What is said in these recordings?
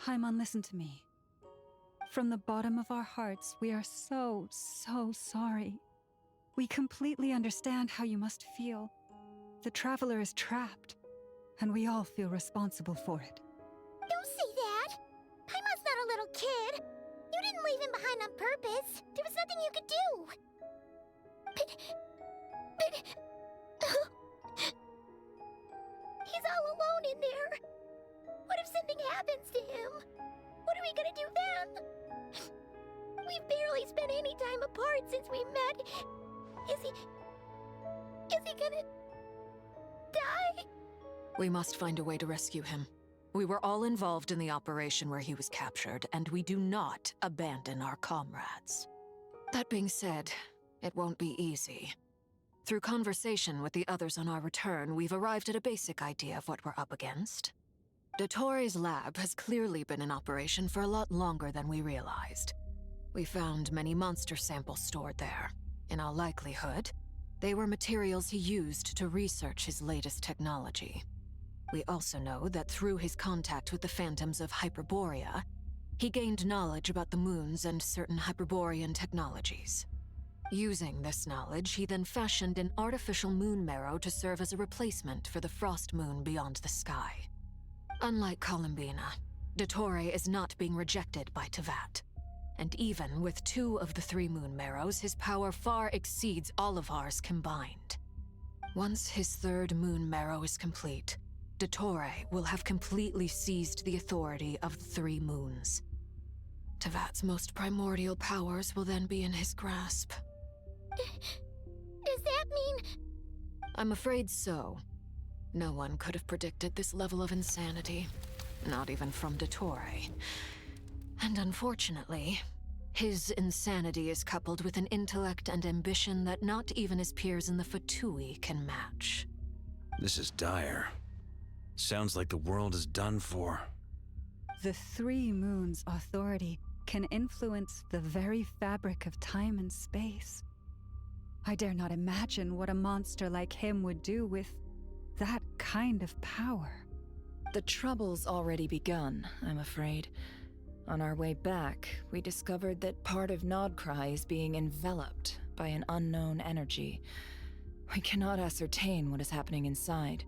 Paimon, listen to me. From the bottom of our hearts, we are so sorry. We completely understand how you must feel. The traveler is trapped, and we all feel responsible for it. Don't say that! Paimon's not a little kid! You didn't leave him behind on purpose! There was nothing you could do! But... He's all alone in there! What if something happens to him? What are we gonna do then? We've barely spent any time apart since we met. Is he gonna... die? We must find a way to rescue him. We were all involved in the operation where he was captured, and we do not abandon our comrades. That being said, it won't be easy. Through conversation with the others on our return, we've arrived at a basic idea of what we're up against. Dottoro's lab has clearly been in operation for a lot longer than we realized. We found many monster samples stored there. In all likelihood, they were materials he used to research his latest technology. We also know that through his contact with the phantoms of Hyperborea, he gained knowledge about the moons and certain Hyperborean technologies. Using this knowledge, he then fashioned an artificial moon marrow to serve as a replacement for the frost moon beyond the sky. Unlike Columbina, Dottore is not being rejected by Teyvat. And even with 2 of the 3 moon marrows, his power far exceeds all of ours combined. Once his 3rd moon marrow is complete, Dottore will have completely seized the authority of the 3 moons. Teyvat's most primordial powers will then be in his grasp. Does that mean... I'm afraid so. No one could have predicted this level of insanity. Not even from Dottore. And unfortunately, his insanity is coupled with an intellect and ambition that not even his peers in the Fatui can match. This is dire. Sounds like the world is done for. The 3 moons' authority can influence the very fabric of time and space. I dare not imagine what a monster like him would do with that kind of power. The trouble's already begun, I'm afraid. On our way back, we discovered that part of Nodcry is being enveloped by an unknown energy. We cannot ascertain what is happening inside.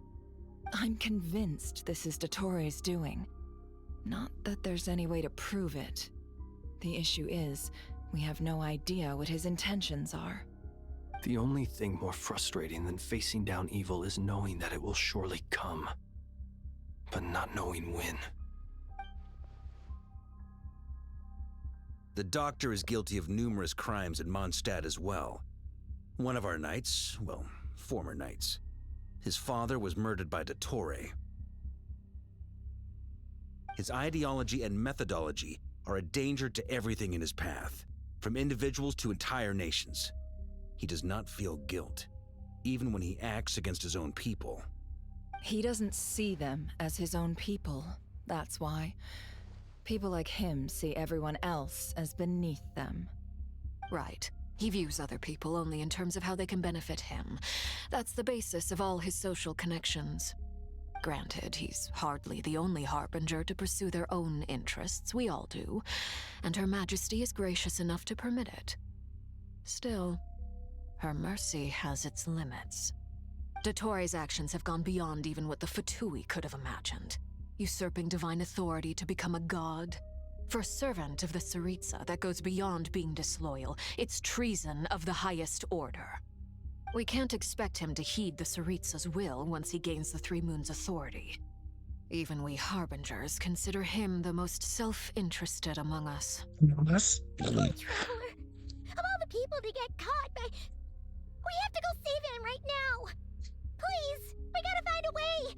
I'm convinced this is Dottore's doing. Not that there's any way to prove it. The issue is, we have no idea what his intentions are. The only thing more frustrating than facing down evil is knowing that it will surely come, but not knowing when. The doctor is guilty of numerous crimes in Mondstadt as well. One of our knights, well, former knights, his father was murdered by Dottore. His ideology and methodology are a danger to everything in his path, from individuals to entire nations. He does not feel guilt, even when he acts against his own people. He doesn't see them as his own people, that's why. People like him see everyone else as beneath them. Right. He views other people only in terms of how they can benefit him. That's the basis of all his social connections. Granted, he's hardly the only harbinger to pursue their own interests. We all do. And Her Majesty is gracious enough to permit it. Still, her mercy has its limits. Dottore's actions have gone beyond even what the Fatui could have imagined. Usurping divine authority to become a god. For a servant of the Tsaritsa, that goes beyond being disloyal. It's treason of the highest order. We can't expect him to heed the Tsaritsa's will once he gains the 3 moons' authority. Even we harbingers consider him the most self-interested among us. Traveler, of all the people to get caught by... We have to go save him right now! Please, we gotta find a way!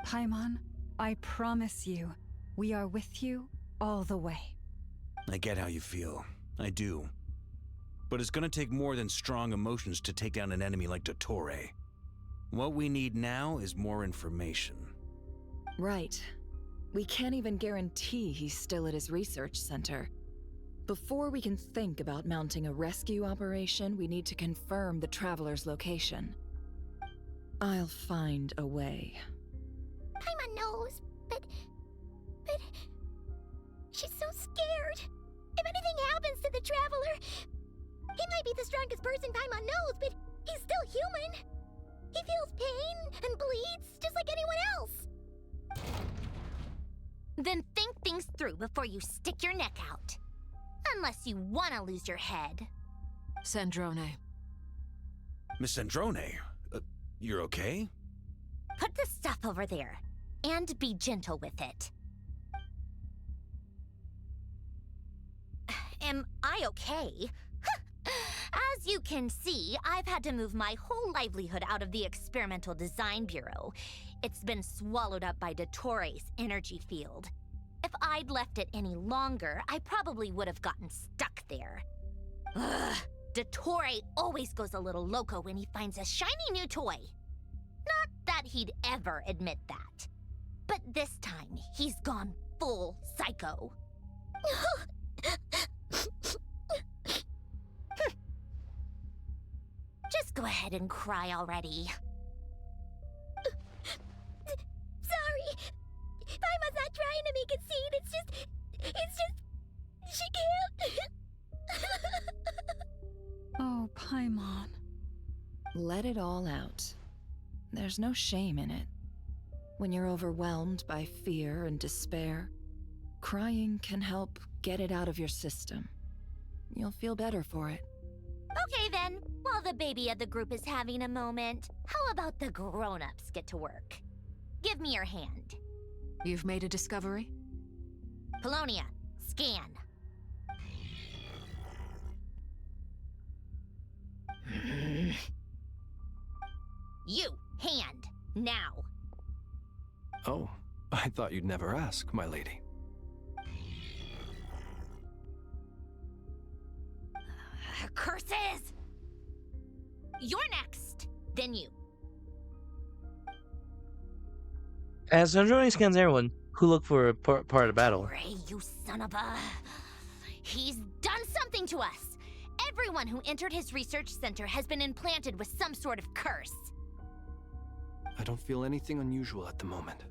Paimon, I promise you, we are with you all the way. I get how you feel. I do. But it's gonna take more than strong emotions to take down an enemy like Dottore. What we need now is more information. Right. We can't even guarantee he's still at his research center. Before we can think about mounting a rescue operation, we need to confirm the traveler's location. I'll find a way. Paimon knows, but She's so scared. If anything happens to the Traveler, he might be the strongest person Paimon knows, but he's still human. He feels pain and bleeds just like anyone else. Then think things through before you stick your neck out. Unless you want to lose your head. Sandrone. Miss Sandrone, you're okay? Put the stuff over there, and be gentle with it. Am I okay? As you can see, I've had to move my whole livelihood out of the Experimental Design Bureau. It's been swallowed up by Dottoro's energy field. If I'd left it any longer, I probably would have gotten stuck there. Ugh, Dottore always goes a little loco when he finds a shiny new toy. Not that he'd ever admit that. But this time, he's gone full psycho. Just go ahead and cry already. Sorry. Paimon's not trying to make it seem. It's just, she can't. Oh, Paimon. Let it all out. There's no shame in it. When you're overwhelmed by fear and despair, crying can help get it out of your system. You'll feel better for it. Okay then, while the baby of the group is having a moment, how about the grown-ups get to work? Give me your hand. You've made a discovery? Polonia, scan. You, hand, now. Oh, I thought you'd never ask, my lady. Curses! You're next, then you. As Sandrone scans everyone who look for a part of the battle. Ray, you son of a... He's done something to us! Everyone who entered his research center has been implanted with some sort of curse. I don't feel anything unusual at the moment.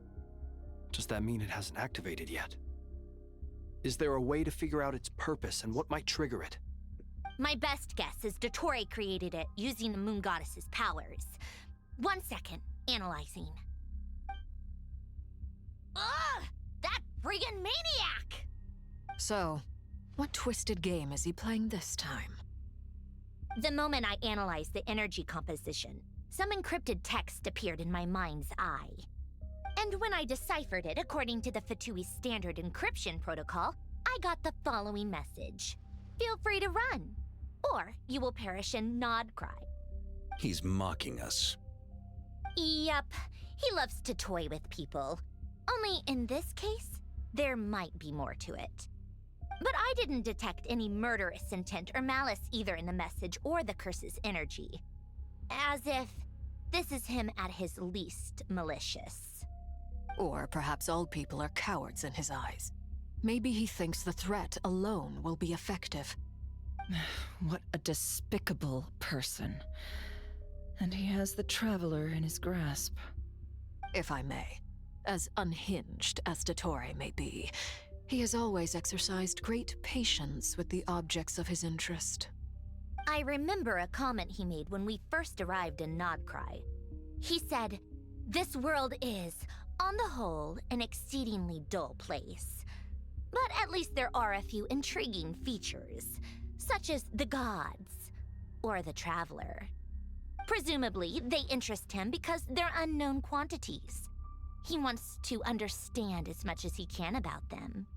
Does that mean it hasn't activated yet? Is there a way to figure out its purpose and what might trigger it? My best guess is Dottore created it using the Moon Goddess's powers. 1 second, analyzing. Ugh! That friggin' maniac! So, what twisted game is he playing this time? The moment I analyzed the energy composition, some encrypted text appeared in my mind's eye. And when I deciphered it according to the Fatui standard encryption protocol, I got the following message. Feel free to run, or you will perish in Nod Cry. He's mocking us. Yep, he loves to toy with people. Only in this case, there might be more to it. But I didn't detect any murderous intent or malice either in the message or the curse's energy. As if this is him at his least malicious. Or perhaps all people are cowards in his eyes. Maybe he thinks the threat alone will be effective. What a despicable person. And he has the Traveler in his grasp. If I may, as unhinged as Dottore may be, he has always exercised great patience with the objects of his interest. I remember a comment he made when we first arrived in Nodcry. He said, "This world is, on the whole, an exceedingly dull place. But at least there are a few intriguing features, such as the gods, or the Traveler. Presumably, they interest him because they're unknown quantities. He wants to understand as much as he can about them."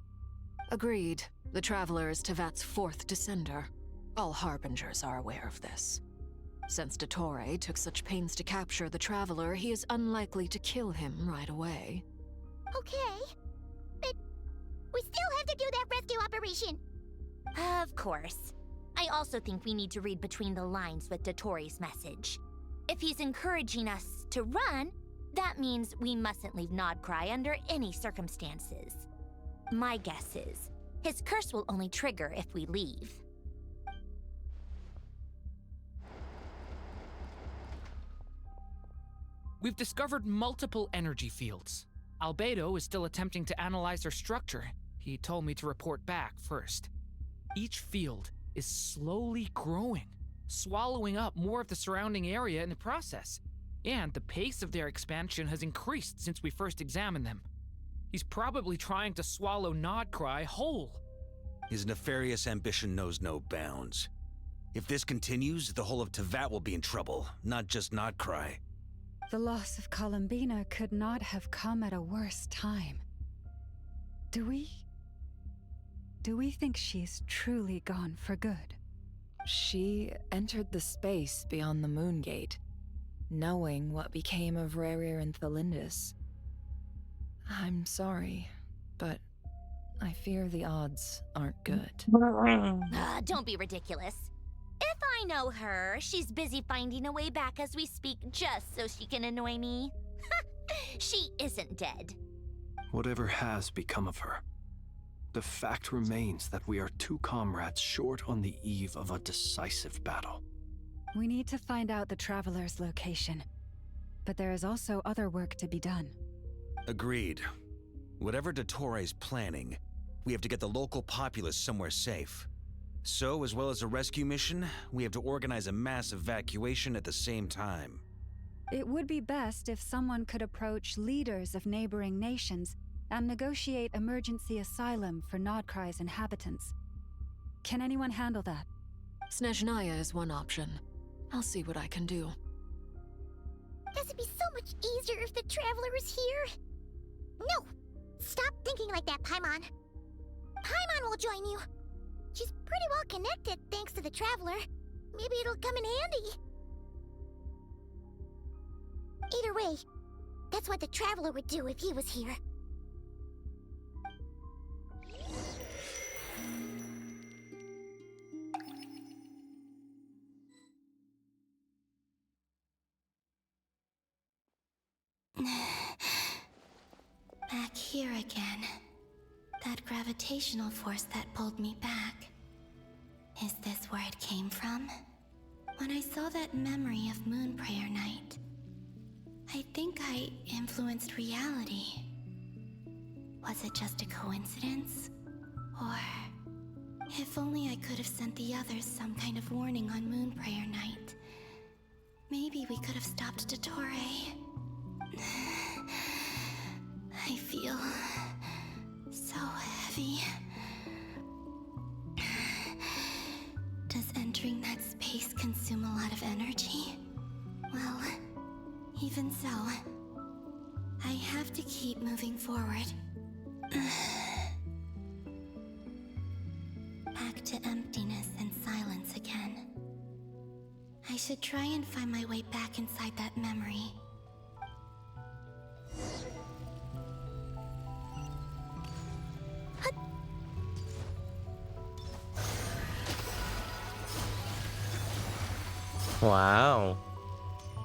Agreed. The Traveler is Tevat's fourth descender. All Harbingers are aware of this. Since Dottore took such pains to capture the Traveler, he is unlikely to kill him right away. Okay, but we still have to do that rescue operation. Of course. I also think we need to read between the lines with Dottore's message. If he's encouraging us to run, that means we mustn't leave Nodcry under any circumstances. My guess is, his curse will only trigger if we leave. We've discovered multiple energy fields. Albedo is still attempting to analyze their structure. He told me to report back first. Each field is slowly growing, swallowing up more of the surrounding area in the process. And the pace of their expansion has increased since we first examined them. He's probably trying to swallow Nodcry whole. His nefarious ambition knows no bounds. If this continues, the whole of Tevat will be in trouble, not just Nodcry. The loss of Columbina could not have come at a worse time. Do we think she's truly gone for good? She entered the space beyond the Moon Gate, knowing what became of Rerir and Thalindus. I'm sorry, but I fear the odds aren't good. Don't be ridiculous. If I know her, she's busy finding a way back as we speak just so she can annoy me. She isn't dead. Whatever has become of her, the fact remains that we are two comrades short on the eve of a decisive battle. We need to find out the Traveler's location. But there is also other work to be done. Agreed. Whatever Dottore is planning, we have to get the local populace somewhere safe. So, as well as a rescue mission, we have to organize a mass evacuation at the same time. It would be best if someone could approach leaders of neighboring nations and negotiate emergency asylum for Nodcry's inhabitants. Can anyone handle that? Snezhnaya is one option. I'll see what I can do. This would be so much easier if the Traveler was here. No! Stop thinking like that, Paimon. Paimon will join you. She's pretty well connected thanks to the Traveler. Maybe it'll come in handy. Either way, that's what the Traveler would do if he was here. Back here again. That gravitational force that pulled me back. Is this where it came from? When I saw that memory of Moonprayer Night, I think I influenced reality. Was it just a coincidence? Or... if only I could have sent the others some kind of warning on Moonprayer Night. Maybe we could have stopped Dottore. I feel... so heavy. Does entering that space consume a lot of energy? Well, even so, I have to keep moving forward. Back to emptiness and silence again. I should try and find my way back inside that memory. Wow.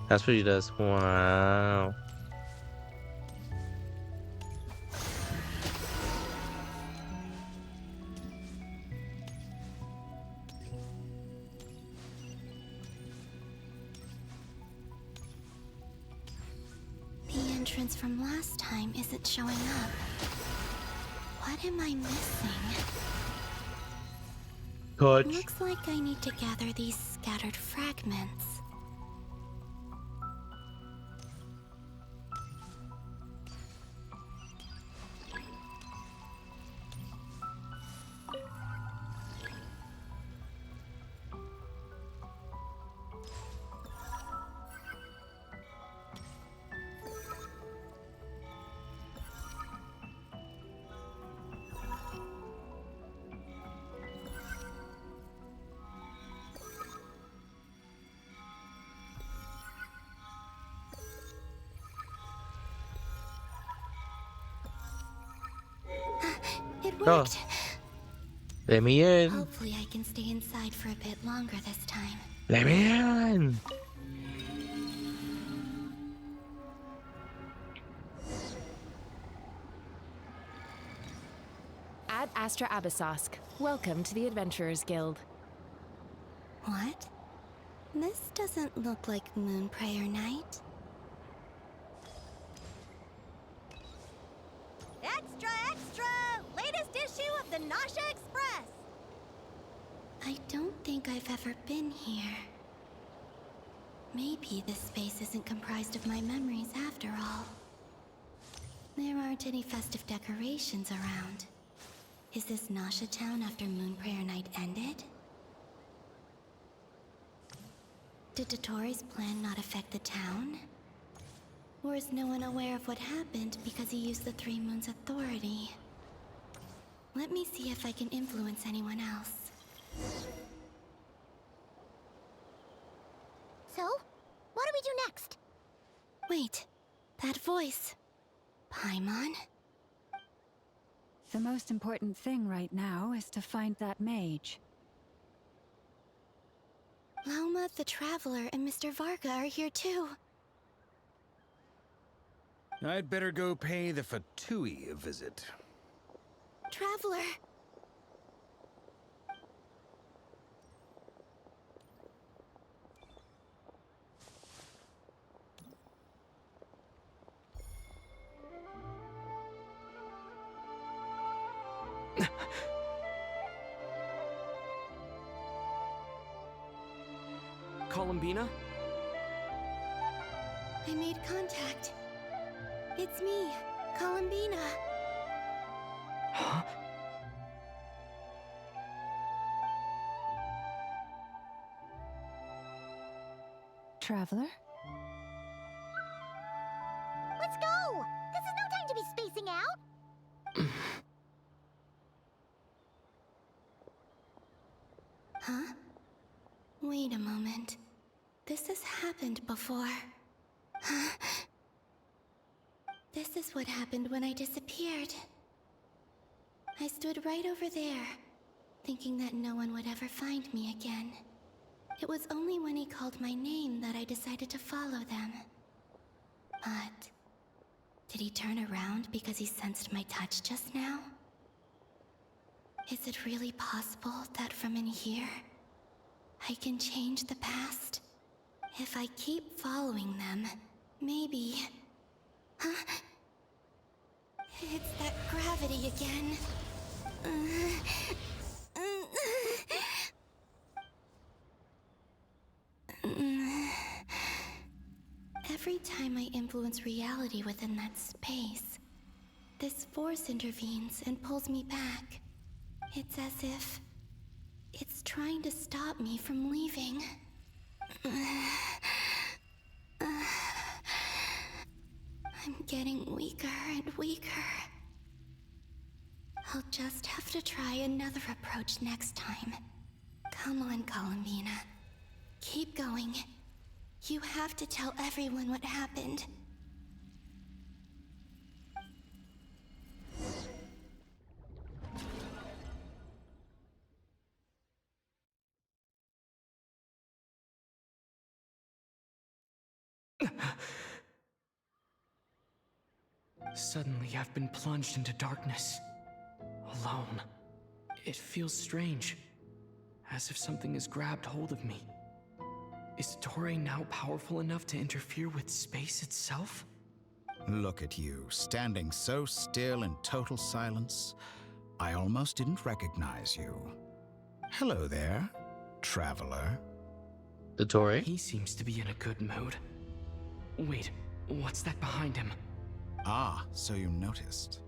That's what he does. Wow. The entrance from last time isn't showing up. What am I missing? Touch. Looks like I need to gather these scattered fragments. It worked. Let me in. Hopefully I can stay inside for a bit longer this time. Let me in. Ad Astra Abyssosque. Welcome to the Adventurers Guild. What? This doesn't look like Moonprayer Night. Extra, extra! Latest issue the Nasha Express! I don't think I've ever been here. Maybe this space isn't comprised of my memories after all. There aren't any festive decorations around. Is this Nasha Town after Moon Prayer Night ended? Did Dottoro's plan not affect the town? Or is no one aware of what happened because he used the Three Moons' authority? Let me see if I can influence anyone else. So, what do we do next? Wait, that voice. Paimon? The most important thing right now is to find that mage. Lauma, the Traveler, and Mr. Varga are here too. I'd better go pay the Fatui a visit. Traveler! Columbina? I made contact. It's me, Columbina. Huh? Traveler? Let's go! This is no time to be spacing out! Huh? Wait a moment. This has happened before. This is what happened when I disappeared. I stood right over there, thinking that no one would ever find me again. It was only when he called my name that I decided to follow them. But did he turn around because he sensed my touch just now? Is it really possible that from in here, I can change the past? If I keep following them, maybe... Huh? It's that gravity again. Every time I influence reality within that space, this force intervenes and pulls me back. It's as if it's trying to stop me from leaving. I'm getting weaker and weaker. I'll just have to try another approach next time. Come on, Columbina. Keep going. You have to tell everyone what happened. Suddenly, I've been plunged into darkness. Alone. It feels strange. As if something has grabbed hold of me. Is Torre now powerful enough to interfere with space itself? Look at you, standing so still in total silence. I almost didn't recognize you. Hello there, traveler. Dottore? He seems to be in a good mood. Wait, what's that behind him? Ah, so you noticed.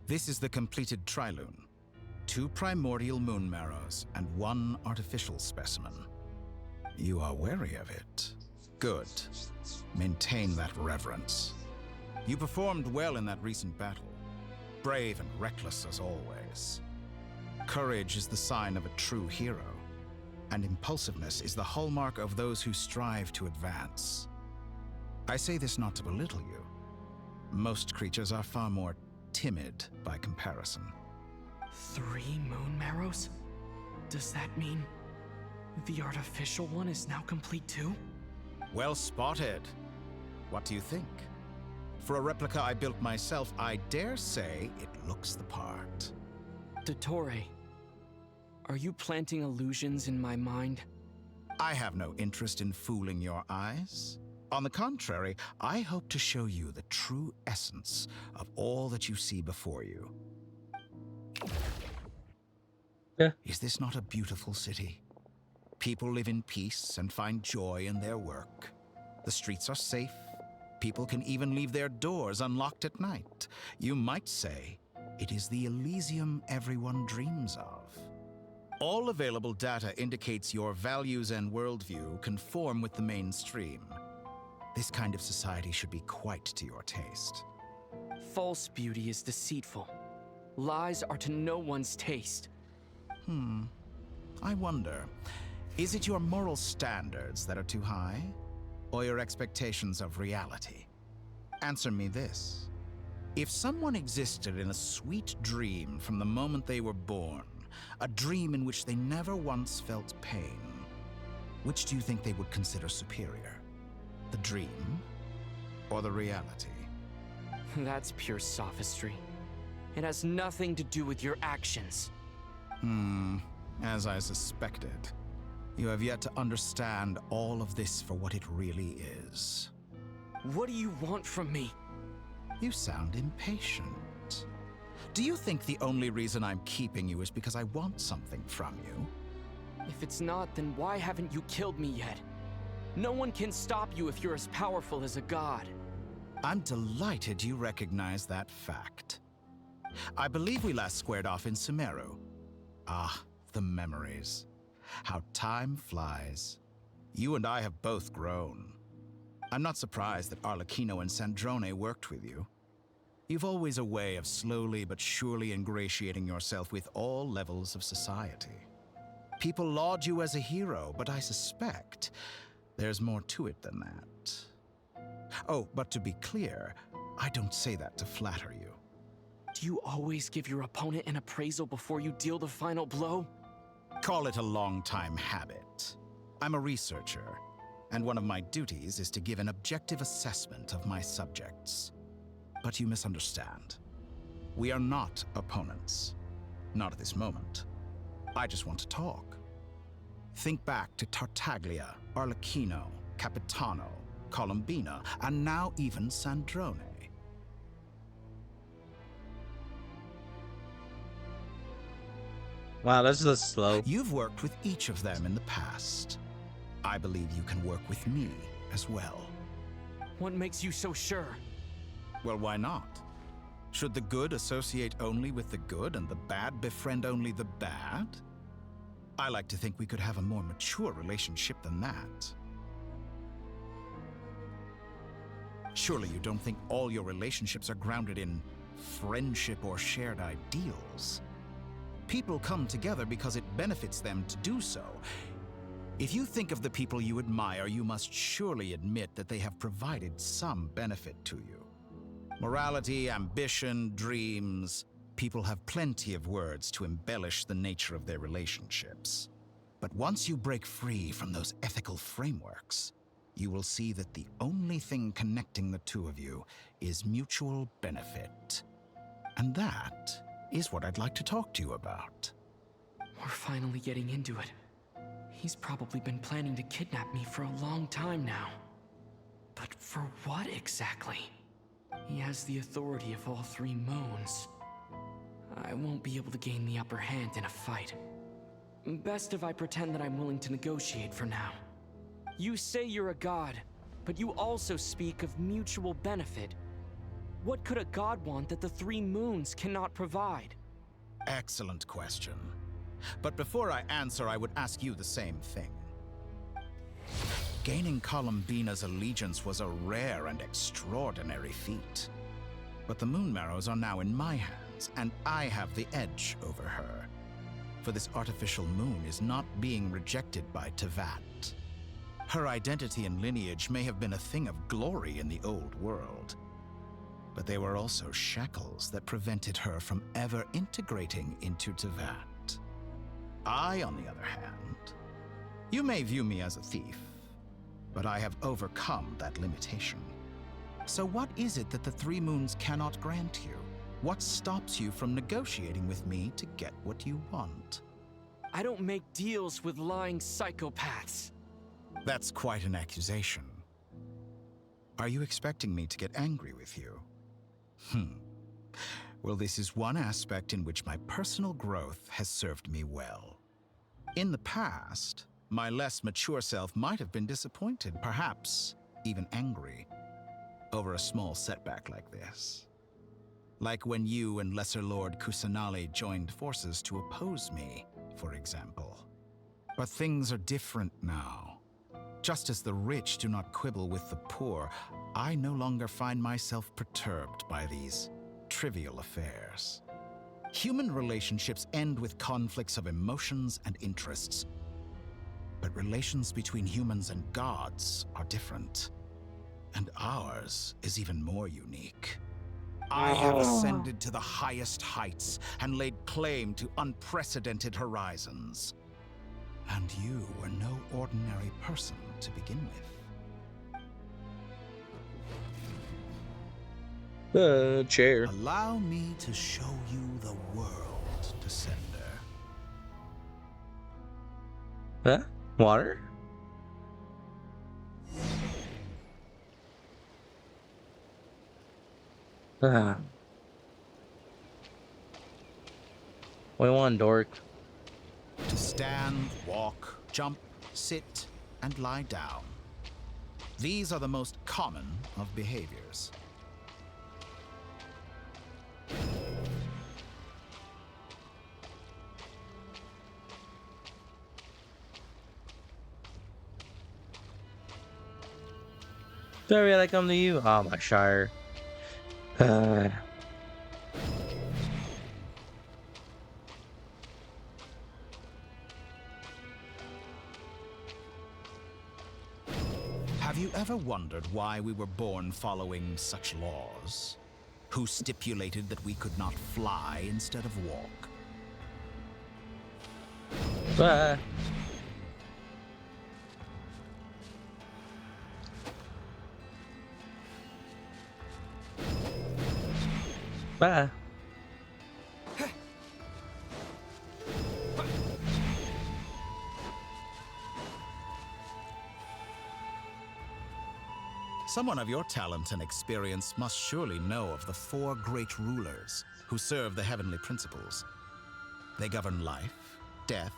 This is the completed Trilune. 2 primordial moon marrows and 1 artificial specimen. You are wary of it. Good. Maintain that reverence. You performed well in that recent battle. Brave and reckless as always. Courage is the sign of a true hero, and impulsiveness is the hallmark of those who strive to advance. I say this not to belittle you. Most creatures are far more timid by comparison. 3 moon marrows? Does that mean the artificial one is now complete too? Well spotted. What do you think? For a replica I built myself, I dare say it looks the part. Dottore, are you planting illusions in my mind? I have no interest in fooling your eyes. On the contrary, I hope to show you the true essence of all that you see before you. Yeah. Is this not a beautiful city? People live in peace and find joy in their work. The streets are safe. People can even leave their doors unlocked at night. You might say it is the Elysium everyone dreams of. All available data indicates your values and worldview conform with the mainstream. This kind of society should be quite to your taste. False beauty is deceitful. Lies are to no one's taste. I wonder, is it your moral standards that are too high? Or your expectations of reality? Answer me this. If someone existed in a sweet dream from the moment they were born, a dream in which they never once felt pain, which do you think they would consider superior? The dream or the reality? That's pure sophistry. It has nothing to do with your actions. As I suspected. You have yet to understand all of this for what it really is. What do you want from me? You sound impatient. Do you think the only reason I'm keeping you is because I want something from you? If it's not, then why haven't you killed me yet? No one can stop you if you're as powerful as a god. I'm delighted you recognize that fact. I believe we last squared off in Sumeru. Ah, the memories. How time flies. You and I have both grown. I'm not surprised that Arlecchino and Sandrone worked with you. You've always a way of slowly but surely ingratiating yourself with all levels of society. People laud you as a hero, but I suspect there's more to it than that. Oh, but to be clear, I don't say that to flatter you. Do you always give your opponent an appraisal before you deal the final blow? Call it a long-time habit. I'm a researcher, and one of my duties is to give an objective assessment of my subjects. But you misunderstand. We are not opponents. Not at this moment. I just want to talk. Think back to Tartaglia, Arlecchino, Capitano, Columbina, and now even Sandrone. Wow, that's just slow. You've worked with each of them in the past. I believe you can work with me as well. What makes you so sure? Well, why not? Should the good associate only with the good and the bad befriend only the bad? I like to think we could have a more mature relationship than that. Surely you don't think all your relationships are grounded in friendship or shared ideals? People come together because it benefits them to do so. If you think of the people you admire, you must surely admit that they have provided some benefit to you. Morality, ambition, dreams. People have plenty of words to embellish the nature of their relationships. But once you break free from those ethical frameworks, you will see that the only thing connecting the two of you is mutual benefit. And that is what I'd like to talk to you about. We're finally getting into it. He's probably been planning to kidnap me for a long time now. But for what exactly? He has the authority of all three moons. I won't be able to gain the upper hand in a fight. Best if I pretend that I'm willing to negotiate for now. You say you're a god, but you also speak of mutual benefit. What could a god want that the three moons cannot provide? Excellent question. But before I answer, I would ask you the same thing. Gaining Columbina's allegiance was a rare and extraordinary feat. But the Moon Marrows are now in my hands, and I have the edge over her. For this artificial moon is not being rejected by Tevat. Her identity and lineage may have been a thing of glory in the old world, but they were also shackles that prevented her from ever integrating into Tevat. I, on the other hand, you may view me as a thief, but I have overcome that limitation. So what is it that the Three Moons cannot grant you? What stops you from negotiating with me to get what you want? I don't make deals with lying psychopaths. That's quite an accusation. Are you expecting me to get angry with you? Well, this is one aspect in which my personal growth has served me well. In the past, my less mature self might have been disappointed, perhaps even angry, over a small setback like this. Like when you and Lesser Lord Kusanali joined forces to oppose me, for example. But things are different now. Just as the rich do not quibble with the poor, I no longer find myself perturbed by these trivial affairs. Human relationships end with conflicts of emotions and interests. But relations between humans and gods are different. And ours is even more unique. I have ascended to the highest heights and laid claim to unprecedented horizons. And you were no ordinary person to begin with. Chair. Allow me to show you the world, Descender. Huh? Water? What do you want, dork? To stand, walk, jump, sit, and lie down. These are the most common of behaviors. Sorry, I come to you. Oh, my Shire. Have you ever wondered why we were born following such laws? Who stipulated that we could not fly instead of walk? Bye. Someone of your talent and experience must surely know of the 4 great rulers who serve the heavenly principles. They govern life, death,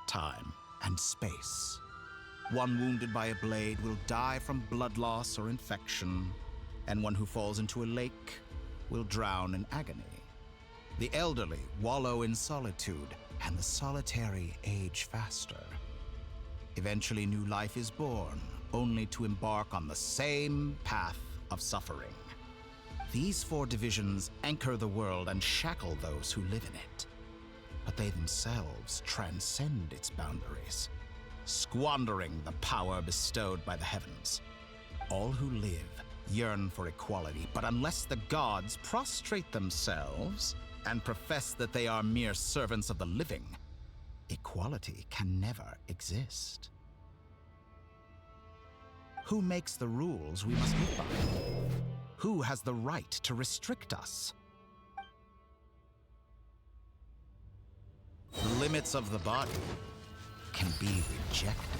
time, and space. One wounded by a blade will die from blood loss or infection, and one who falls into a lake will drown in agony. The elderly wallow in solitude, and the solitary age faster. Eventually, new life is born, only to embark on the same path of suffering. These 4 divisions anchor the world and shackle those who live in it. But they themselves transcend its boundaries, squandering the power bestowed by the heavens. All who live yearn for equality, but unless the gods prostrate themselves and profess that they are mere servants of the living, equality can never exist. Who makes the rules we must live by? Who has the right to restrict us? The limits of the body can be rejected.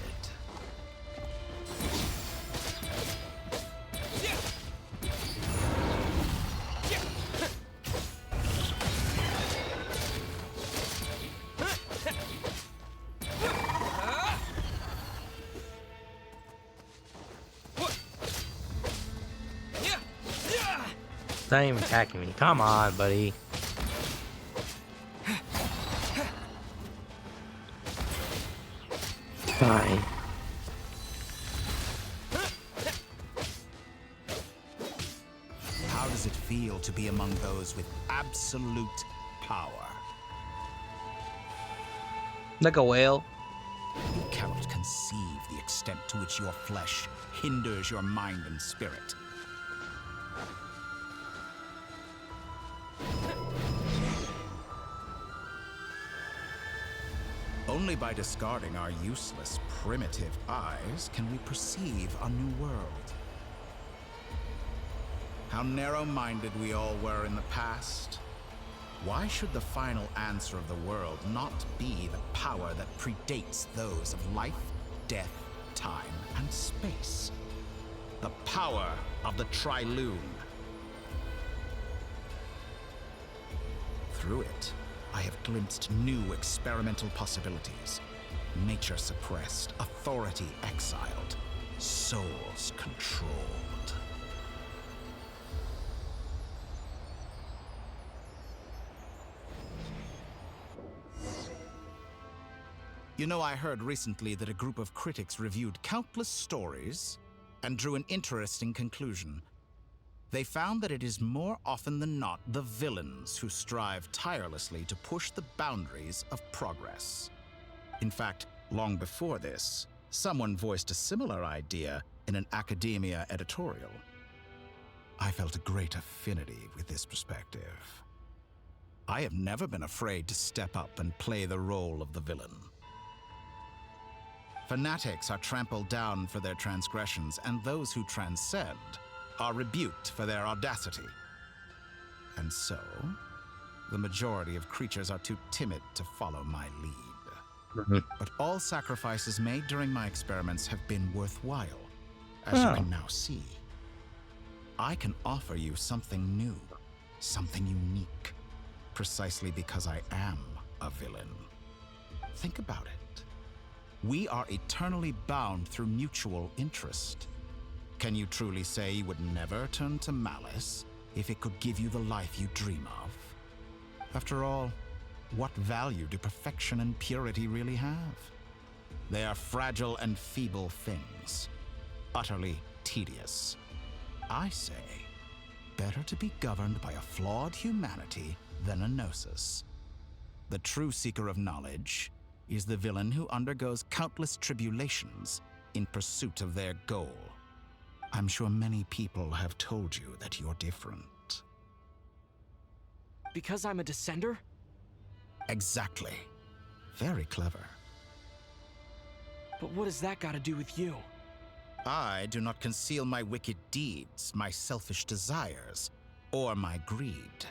Not even attacking me. Come on, buddy. Fine. How does it feel to be among those with absolute power? Like a whale. You cannot conceive the extent to which your flesh hinders your mind and spirit. Only by discarding our useless, primitive eyes can we perceive a new world. How narrow-minded we all were in the past. Why should the final answer of the world not be the power that predates those of life, death, time, and space? The power of the Triloon. through it, I have glimpsed new experimental possibilities. Nature suppressed, authority exiled, souls controlled. You know, I heard recently that a group of critics reviewed countless stories and drew an interesting conclusion. They found that it is more often than not the villains who strive tirelessly to push the boundaries of progress. In fact, long before this, someone voiced a similar idea in an academia editorial. I felt a great affinity with this perspective. I have never been afraid to step up and play the role of the villain. Fanatics are trampled down for their transgressions, and those who transcend are rebuked for their audacity. And so, the majority of creatures are too timid to follow my lead. But all sacrifices made during my experiments have been worthwhile, as you can now see. I can offer you something new, something unique, precisely because I am a villain. Think about it. We are eternally bound through mutual interest. Can you truly say you would never turn to malice if it could give you the life you dream of? After all, what value do perfection and purity really have? They are fragile and feeble things, utterly tedious. I say, better to be governed by a flawed humanity than a gnosis. The true seeker of knowledge is the villain who undergoes countless tribulations in pursuit of their goal. I'm sure many people have told you that you're different. Because I'm a descender? Exactly. Very clever. But what has that got to do with you? I do not conceal my wicked deeds, my selfish desires, or my greed.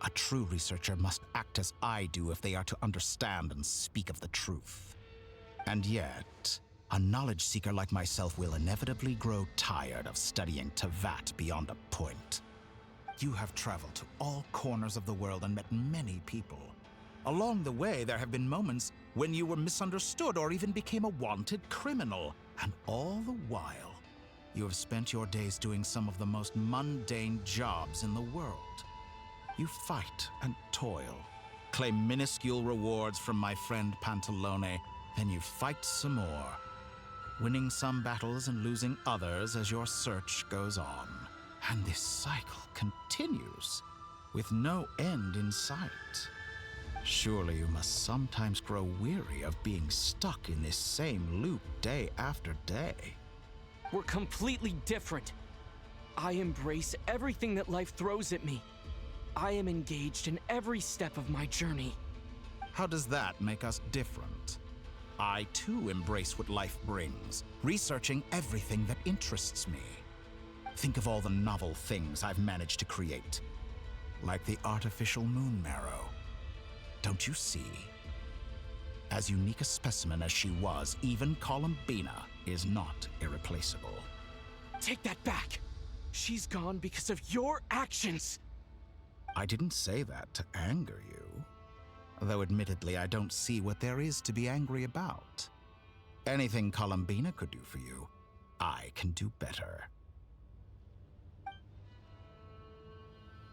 A true researcher must act as I do if they are to understand and speak of the truth. And yet, a knowledge seeker like myself will inevitably grow tired of studying Tevat beyond a point. You have traveled to all corners of the world and met many people. Along the way, there have been moments when you were misunderstood or even became a wanted criminal. And all the while, you have spent your days doing some of the most mundane jobs in the world. You fight and toil, claim minuscule rewards from my friend Pantalone, then you fight some more, winning some battles and losing others as your search goes on. And this cycle continues, with no end in sight. Surely you must sometimes grow weary of being stuck in this same loop day after day. We're completely different. I embrace everything that life throws at me. I am engaged in every step of my journey. How does that make us different? I too embrace what life brings, researching everything that interests me. Think of all the novel things I've managed to create, like the artificial moon marrow. Don't you see? As unique a specimen as she was, even Columbina is not irreplaceable. Take that back! She's gone because of your actions! I didn't say that to anger you. Though admittedly, I don't see what there is to be angry about. Anything Columbina could do for you, I can do better.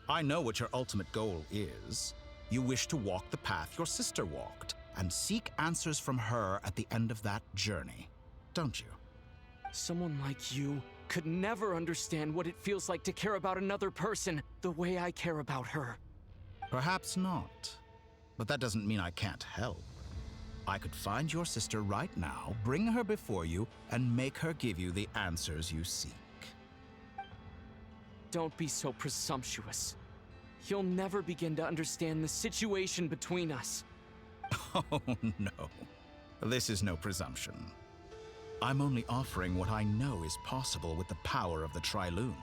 I know what your ultimate goal is. You wish to walk the path your sister walked, and seek answers from her at the end of that journey, don't you? Someone like you could never understand what it feels like to care about another person the way I care about her. Perhaps not, but that doesn't mean I can't help. I could find your sister right now, bring her before you, and make her give you the answers you seek. Don't be so presumptuous. You'll never begin to understand the situation between us. Oh, no. This is no presumption. I'm only offering what I know is possible with the power of the Trilune.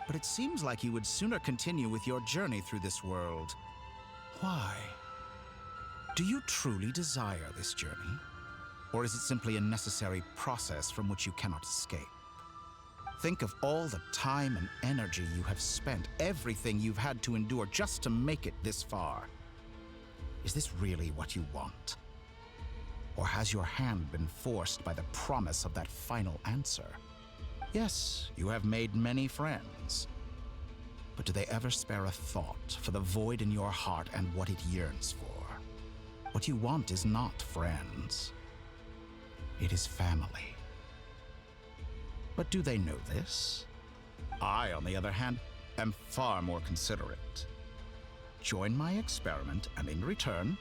But it seems like you would sooner continue with your journey through this world. Why? Do you truly desire this journey? Or is it simply a necessary process from which you cannot escape? Think of all the time and energy you have spent, everything you've had to endure just to make it this far. Is this really what you want? Or has your hand been forced by the promise of that final answer? Yes, you have made many friends. But do they ever spare a thought for the void in your heart and what it yearns for? What you want is not friends. It is family. But do they know this? I, on the other hand, am far more considerate. Join my experiment, and in return,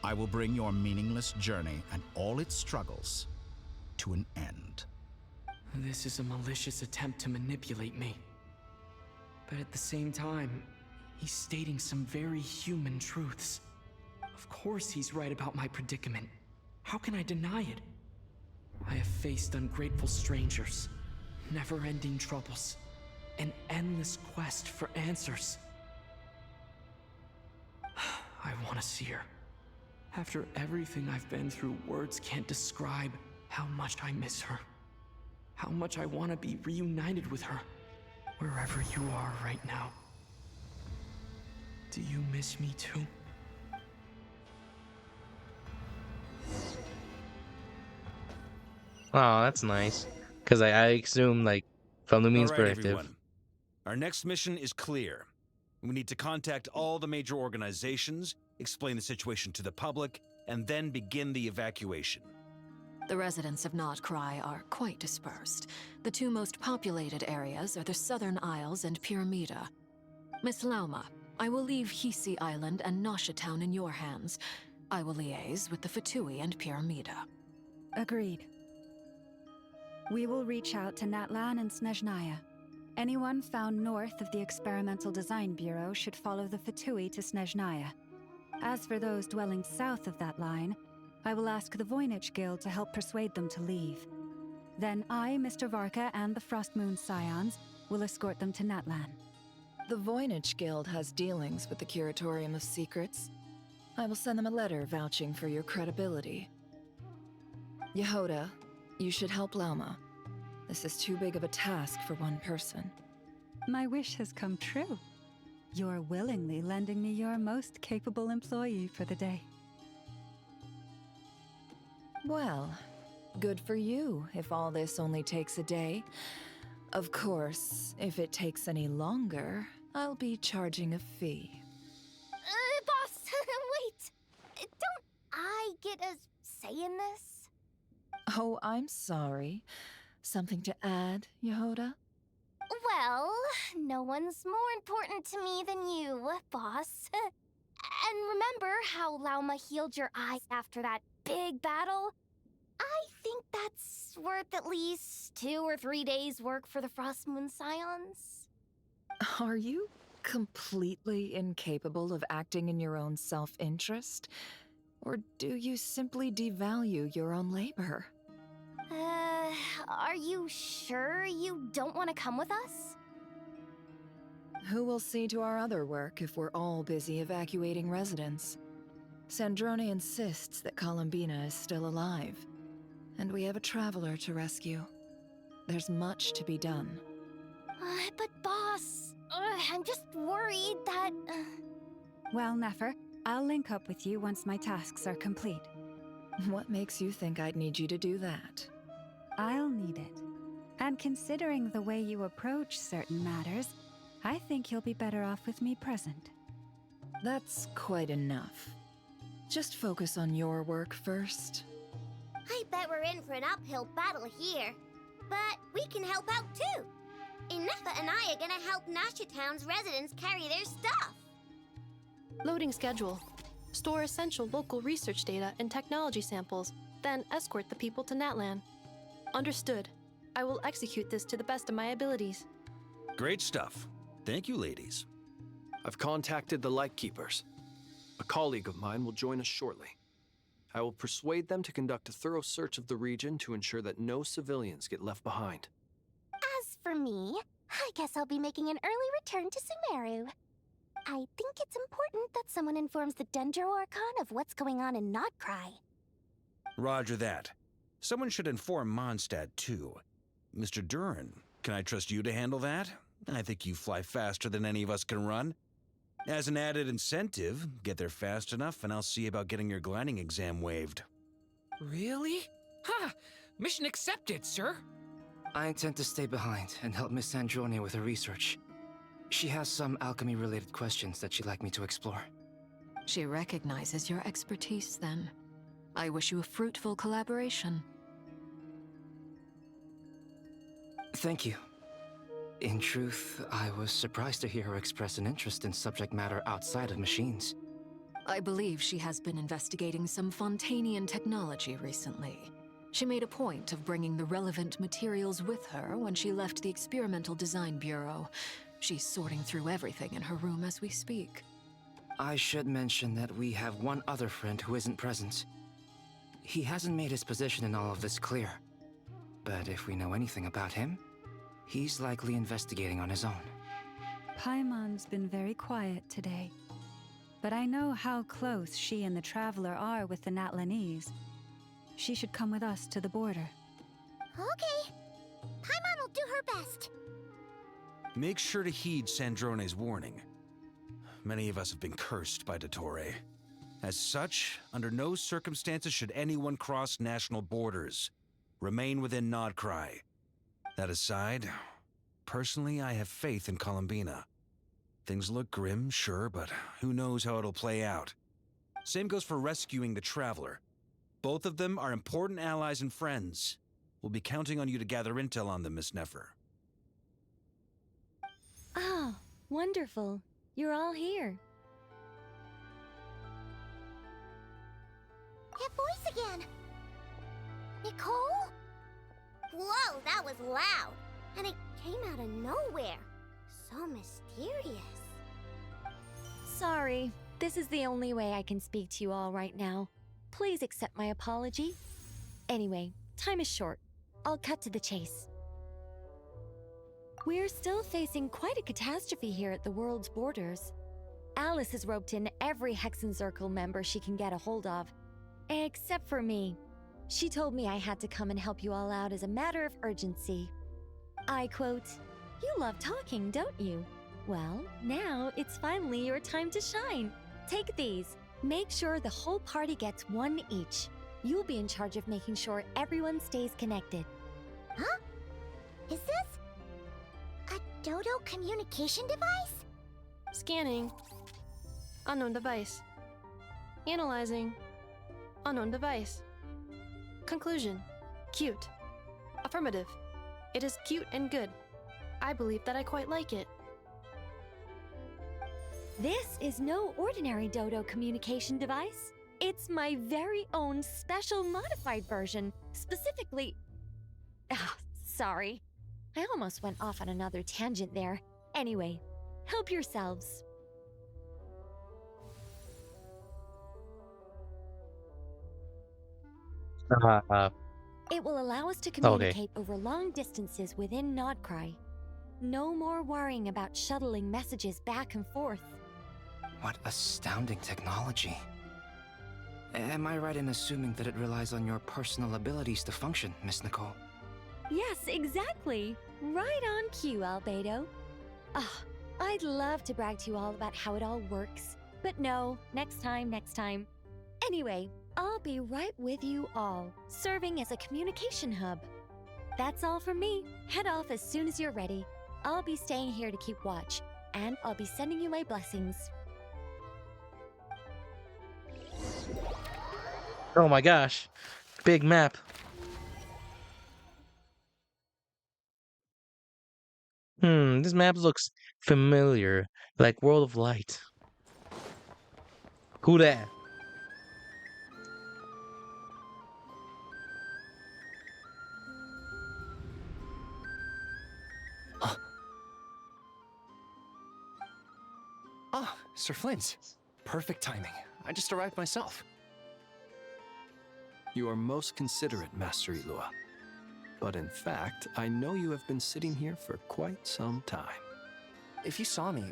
I will bring your meaningless journey and all its struggles to an end. This is a malicious attempt to manipulate me. But at the same time, he's stating some very human truths. Of course he's right about my predicament. How can I deny it? I have faced ungrateful strangers, never-ending troubles, an endless quest for answers. I want to see her. After everything I've been through, words can't describe how much I miss her. How much I want to be reunited with her, wherever you are right now. Do you miss me too? Oh, that's nice. Because I assume, like, from Lumine's All right, perspective. everyone. Our next mission is clear. We need to contact all the major organizations, explain the situation to the public, and then begin the evacuation. The residents of Nodcry are quite dispersed. The two most populated areas are the Southern Isles and Pyramida. Miss Lauma, I will leave Hisi Island and Nasha Town in your hands. I will liaise with the Fatui and Pyramida. Agreed. We will reach out to Natlan and Snezhnaya. Anyone found north of the Experimental Design Bureau should follow the Fatui to Snezhnaya. As for those dwelling south of that line, I will ask the Voynich Guild to help persuade them to leave. Then I, Mr. Varka, and the Frostmoon Scions will escort them to Natlan. The Voynich Guild has dealings with the Curatorium of Secrets. I will send them a letter vouching for your credibility. Yehoda, you should help Lauma. This is too big of a task for one person. My wish has come true. You're willingly lending me your most capable employee for the day. Well, good for you if all this only takes a day. Of course, if it takes any longer, I'll be charging a fee. Boss, wait! Don't I get a say in this? Oh, I'm sorry. Something to add, Yehoda? Well, no one's more important to me than you, boss. And remember how Lauma healed your eyes after that big battle? I think that's worth at least 2 or 3 days' work for the Frostmoon Scions. Are you completely incapable of acting in your own self-interest? Or do you simply devalue your own labor? Are you sure you don't want to come with us? Who will see to our other work if we're all busy evacuating residents? Sandrone insists that Columbina is still alive, and we have a traveler to rescue. There's much to be done. But boss, I'm just worried that... Well, Nefer, I'll link up with you once my tasks are complete. What makes you think I'd need you to do that? I'll need it. And considering the way you approach certain matters, I think you'll be better off with me present. That's quite enough. Just focus on your work first. I bet we're in for an uphill battle here. But we can help out too. Inefa and I are gonna help Nasha Town's residents carry their stuff. Loading schedule. Store essential local research data and technology samples, then escort the people to Natlan. Understood. I will execute this to the best of my abilities. Great stuff. Thank you, ladies. I've contacted the Lightkeepers. A colleague of mine will join us shortly. I will persuade them to conduct a thorough search of the region to ensure that no civilians get left behind. As for me, I guess I'll be making an early return to Sumeru. I think it's important that someone informs the Dendro Archon of what's going on in Nodcry. Roger that. Someone should inform Mondstadt, too. Mr. Duran, Can I trust you to handle that? I think you fly faster than any of us can run. As an added incentive, get there fast enough and I'll see about getting your gliding exam waived. Really? Ha! Mission accepted, sir. I intend to stay behind and help Miss Sandrone with her research. She has some alchemy-related questions that she'd like me to explore. She recognizes your expertise, then. I wish you a fruitful collaboration. Thank you. In truth, I was surprised to hear her express an interest in subject matter outside of machines. I believe she has been investigating some Fontanian technology recently. She made a point of bringing the relevant materials with her when she left the Experimental Design Bureau. She's sorting through everything in her room as we speak. I should mention that we have one other friend who isn't present. He hasn't made his position in all of this clear. But if we know anything about him, he's likely investigating on his own. Paimon's been very quiet today. But I know how close she and the Traveler are with the Natlanese. She should come with us to the border. Okay. Paimon will do her best. Make sure to heed Sandrone's warning. Many of us have been cursed by Dottore. As such, under no circumstances should anyone cross national borders. Remain within Nodcry. That aside, personally, I have faith in Columbina. Things look grim, sure, but who knows how it'll play out. Same goes for rescuing the Traveler. Both of them are important allies and friends. We'll be counting on you to gather intel on them, Miss Nefer. Oh, wonderful. You're all here. That voice again. Nicole? Whoa, that was loud. And it came out of nowhere. So mysterious. Sorry, this is the only way I can speak to you all right now. Please accept my apology. Anyway, time is short. I'll cut to the chase. We're still facing quite a catastrophe here at the world's borders. Alice has roped in every Hexencircle member she can get a hold of. Except for me. She told me I had to come and help you all out as a matter of urgency. I quote, "You love talking, don't you? Well, now it's finally your time to shine. Take these. Make sure the whole party gets one each. You'll be in charge of making sure everyone stays connected." Huh? Is this a Dodo communication device? Scanning. Unknown device. Analyzing. Unknown device. Conclusion. Cute. Affirmative. It is cute and good. I believe that I quite like it. This is no ordinary Dodo communication device. It's my very own special modified version, specifically... Ah, sorry. I almost went off on another tangent there. Anyway, help yourselves. It will allow us to communicate over long distances within Nodcry. No more worrying about shuttling messages back and forth. What astounding technology. Am I right in assuming that it relies on your personal abilities to function, Miss Nicole? Yes, exactly. Right on cue, Albedo. Ah, I'd love to brag to you all about how it all works. But no, next time. Anyway, I'll be right with you all, serving as a communication hub. That's all from me. Head off as soon as you're ready. I'll be staying here to keep watch, and I'll be sending you my blessings. Oh my gosh. Big map. This map looks familiar, like World of Light. Who that? Ah, Sir Flint. Perfect timing. I just arrived myself. You are most considerate, Master Ilua. But in fact, I know you have been sitting here for quite some time. If you saw me,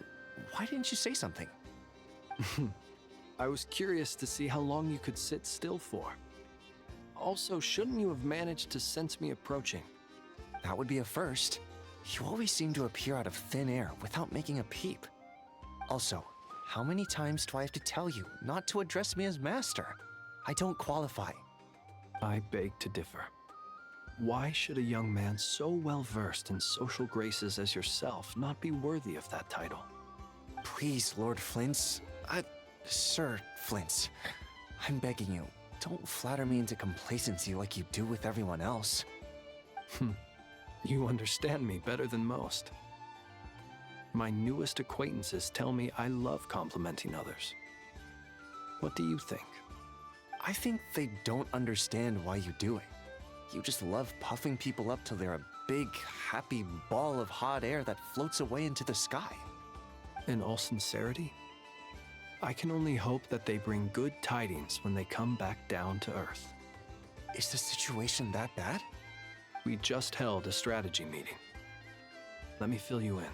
why didn't you say something? I was curious to see how long you could sit still for. Also, shouldn't you have managed to sense me approaching? That would be a first. You always seem to appear out of thin air without making a peep. Also, how many times do I have to tell you not to address me as master? I don't qualify. I beg to differ. Why should a young man so well versed in social graces as yourself not be worthy of that title? Please, Lord Flint's... Sir Flint's. I'm begging you, don't flatter me into complacency like you do with everyone else. You understand me better than most. My newest acquaintances tell me I love complimenting others. What do you think? I think they don't understand why you do it. You just love puffing people up till they're a big, happy ball of hot air that floats away into the sky. In all sincerity, I can only hope that they bring good tidings when they come back down to Earth. Is the situation that bad? We just held a strategy meeting. Let me fill you in.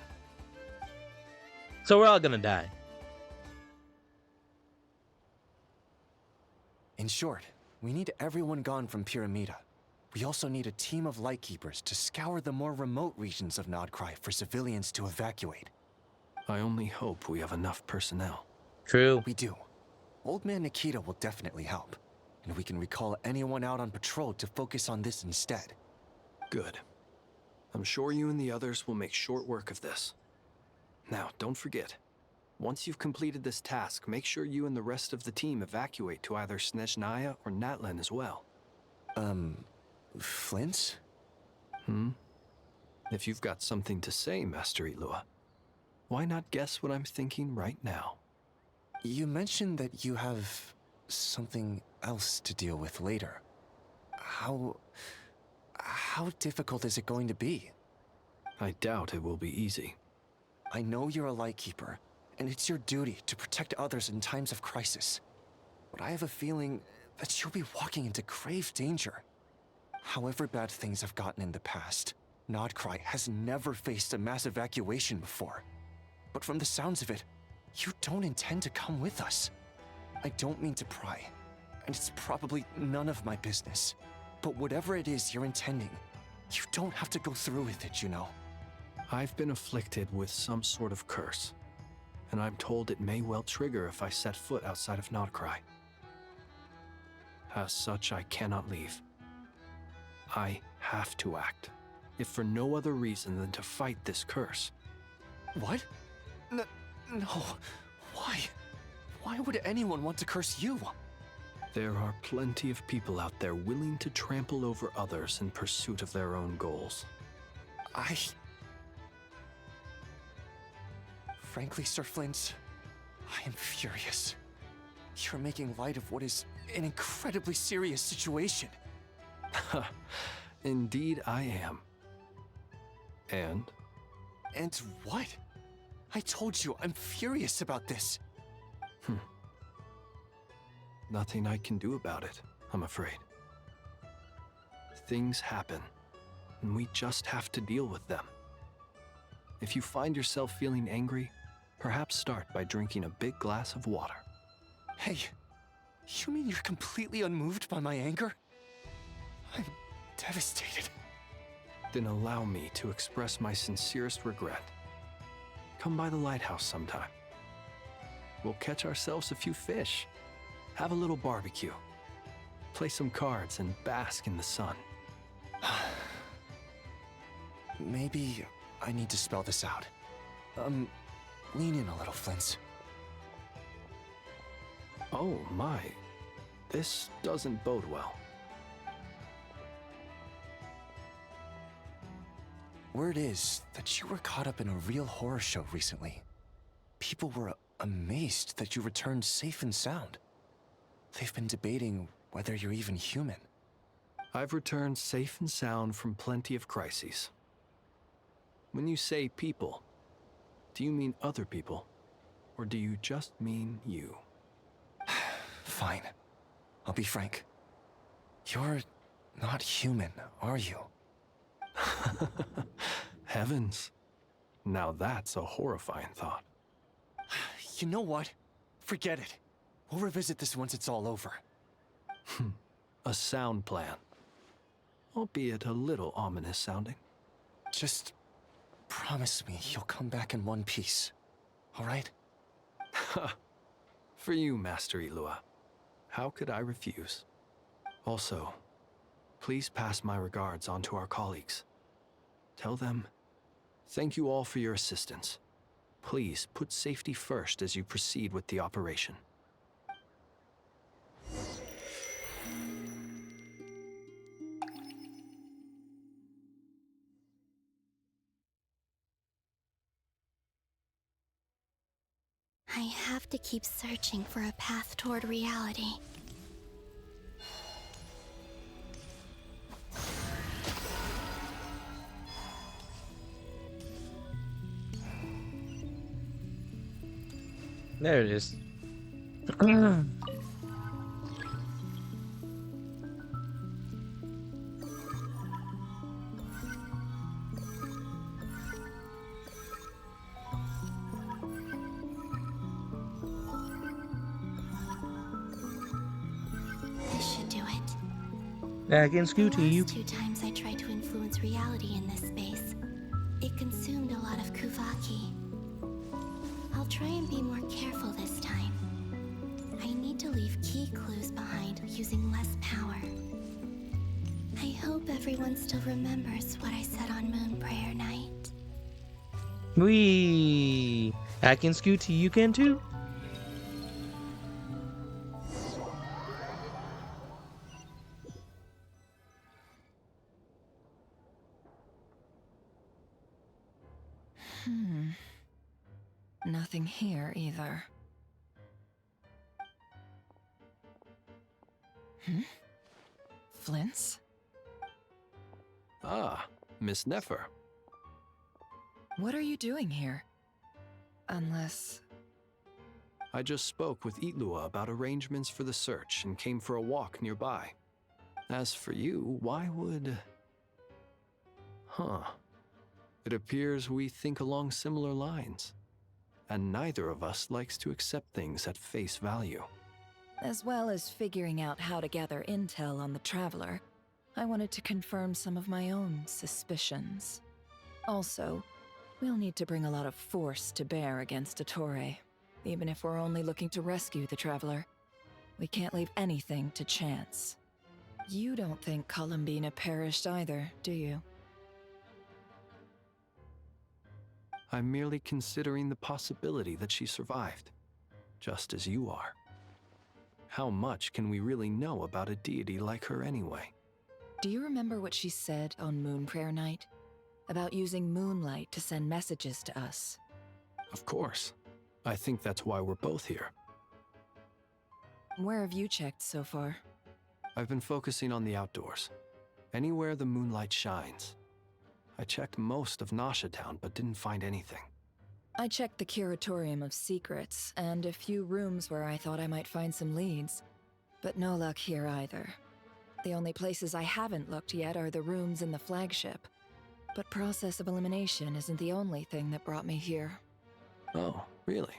So we're all gonna die. In short, we need everyone gone from Pyramida. We also need a team of Lightkeepers to scour the more remote regions of Nodcry for civilians to evacuate. I only hope we have enough personnel. True. We do. Old Man Nikita will definitely help, and we can recall anyone out on patrol to focus on this instead. Good. I'm sure you and the others will make short work of this. Now, don't forget, once you've completed this task, make sure you and the rest of the team evacuate to either Snezhnaya or Natlan as well. Flint's? If you've got something to say, Master Ilua, why not guess what I'm thinking right now? You mentioned that you have something else to deal with later. How difficult is it going to be? I doubt it will be easy. I know you're a Lightkeeper, and it's your duty to protect others in times of crisis. But I have a feeling that you'll be walking into grave danger. However bad things have gotten in the past, Nodcry has never faced a mass evacuation before. But from the sounds of it, you don't intend to come with us. I don't mean to pry, and it's probably none of my business. But whatever it is you're intending, you don't have to go through with it, you know. I've been afflicted with some sort of curse, and I'm told it may well trigger if I set foot outside of Nodcry. As such, I cannot leave. I have to act, if for no other reason than to fight this curse. What? No. Why? Why would anyone want to curse you? There are plenty of people out there willing to trample over others in pursuit of their own goals. Frankly, Sir Flint, I am furious. You're making light of what is an incredibly serious situation. Indeed I am. And? And what? I told you, I'm furious about this. Nothing I can do about it, I'm afraid. Things happen, and we just have to deal with them. If you find yourself feeling angry, perhaps start by drinking a big glass of water. Hey, you mean you're completely unmoved by my anger? I'm devastated. Then allow me to express my sincerest regret. Come by the lighthouse sometime. We'll catch ourselves a few fish, have a little barbecue, play some cards, and bask in the sun. Maybe I need to spell this out. Lean in a little, Flint. Oh my, this doesn't bode well. Word is that you were caught up in a real horror show recently. People were amazed that you returned safe and sound. They've been debating whether you're even human. I've returned safe and sound from plenty of crises. When you say people, do you mean other people, or do you just mean you? Fine. I'll be frank. You're not human, are you? Heavens. Now that's a horrifying thought. You know what? Forget it. We'll revisit this once it's all over. A sound plan. Albeit a little ominous sounding. Just promise me you'll come back in one piece, all right? For you, Master Ilua. How could I refuse? Also, please pass my regards on to our colleagues. Tell them, thank you all for your assistance. Please put safety first as you proceed with the operation. I have to keep searching for a path toward reality. There it is. This should do it. Back in school to The you. last 2 times I tried to influence reality in this space, it consumed a lot of Kuvaki. I'll try and be more careful this time. I need to leave key clues behind using less power. I hope everyone still remembers what I said on Moon Prayer Night. Wee. Back in school to you can too. Nothing here either. Flints? Ah, Miss Nefer. What are you doing here? Unless... I just spoke with Itlua about arrangements for the search and came for a walk nearby. As for you, why would... Huh. It appears we think along similar lines. And neither of us likes to accept things at face value. As well as figuring out how to gather intel on the Traveler, I wanted to confirm some of my own suspicions. Also, we'll need to bring a lot of force to bear against Ettore. Even if we're only looking to rescue the Traveler, we can't leave anything to chance. You don't think Columbina perished either, do you? I'm merely considering the possibility that she survived, just as you are. How much can we really know about a deity like her anyway? Do you remember what she said on Moon Prayer Night? About using moonlight to send messages to us? Of course. I think that's why we're both here. Where have you checked so far? I've been focusing on the outdoors. Anywhere the moonlight shines. I checked most of Nasha Town, but didn't find anything. I checked the Curatorium of Secrets, and a few rooms where I thought I might find some leads. But no luck here either. The only places I haven't looked yet are the rooms in the flagship. But process of elimination isn't the only thing that brought me here. Oh, really?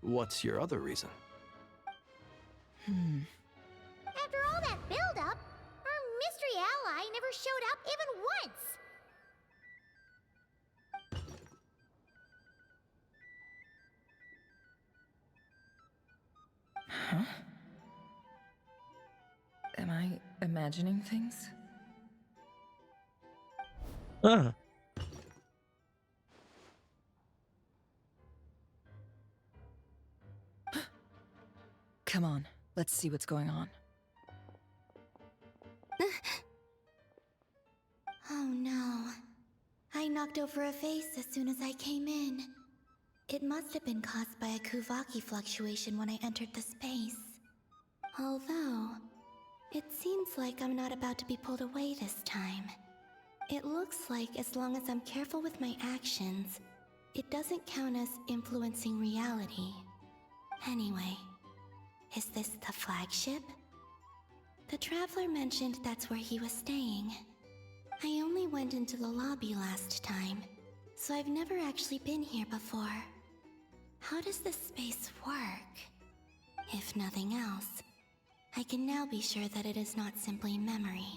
What's your other reason? After all that build-up, our mystery ally never showed up even once! Huh? Am I imagining things? Come on, let's see what's going on. Oh no. I knocked over a vase as soon as I came in. It must have been caused by a Kuvaki fluctuation when I entered the space. Although, it seems like I'm not about to be pulled away this time. It looks like as long as I'm careful with my actions, it doesn't count as influencing reality. Anyway, is this the flagship? The Traveler mentioned that's where he was staying. I only went into the lobby last time, so I've never actually been here before. How does this space work? If nothing else, I can now be sure that it is not simply memory.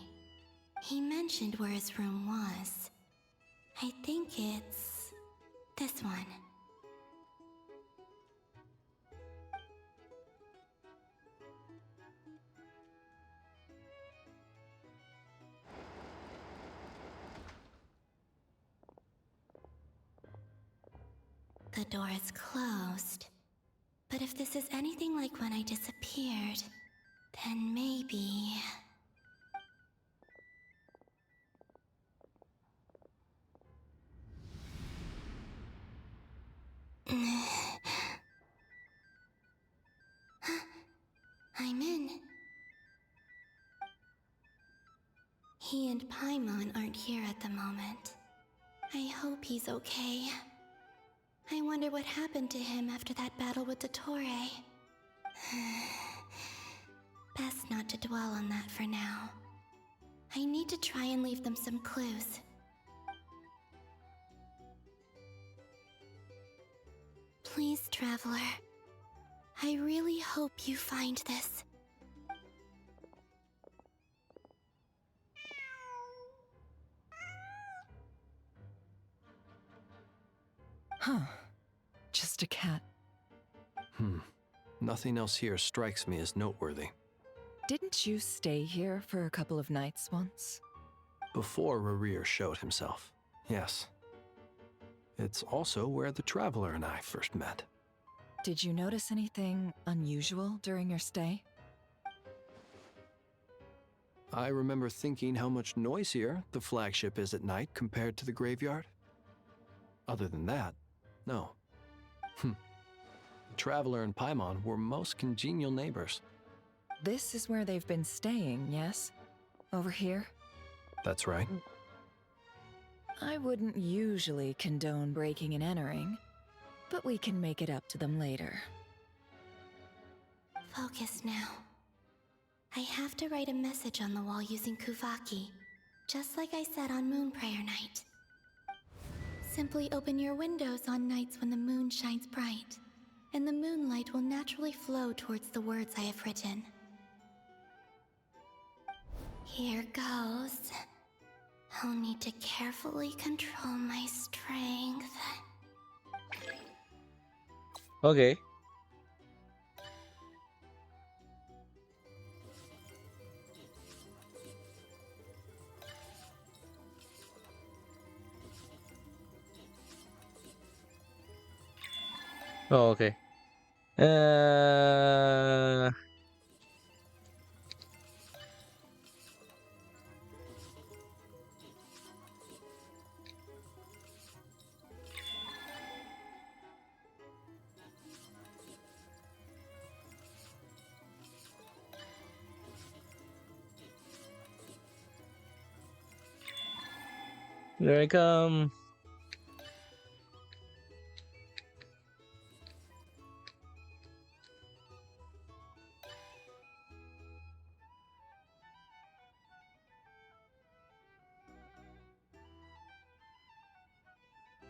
He mentioned where his room was. I think it's... This one. The door is closed. But if this is anything like when I disappeared, then maybe... I'm in. He and Paimon aren't here at the moment. I hope he's okay. I wonder what happened to him after that battle with Dottore. Best not to dwell on that for now. I need to try and leave them some clues. Please, Traveler. I really hope you find this. Huh. Just a cat. Nothing else here strikes me as noteworthy. Didn't you stay here for a couple of nights once? Before Rerir showed himself, yes. It's also where the Traveler and I first met. Did you notice anything unusual during your stay? I remember thinking how much noisier the flagship is at night compared to the graveyard. Other than that, no. The Traveler and Paimon were most congenial neighbors. This is where they've been staying, yes? Over here? That's right. I wouldn't usually condone breaking and entering, but we can make it up to them later. Focus now. I have to write a message on the wall using Kuvaki, just like I said on Moon Prayer Night. Simply open your windows on nights when the moon shines bright, and the moonlight will naturally flow towards the words I have written. Here goes. I'll need to carefully control my strength. Okay. Oh, okay. Here I come.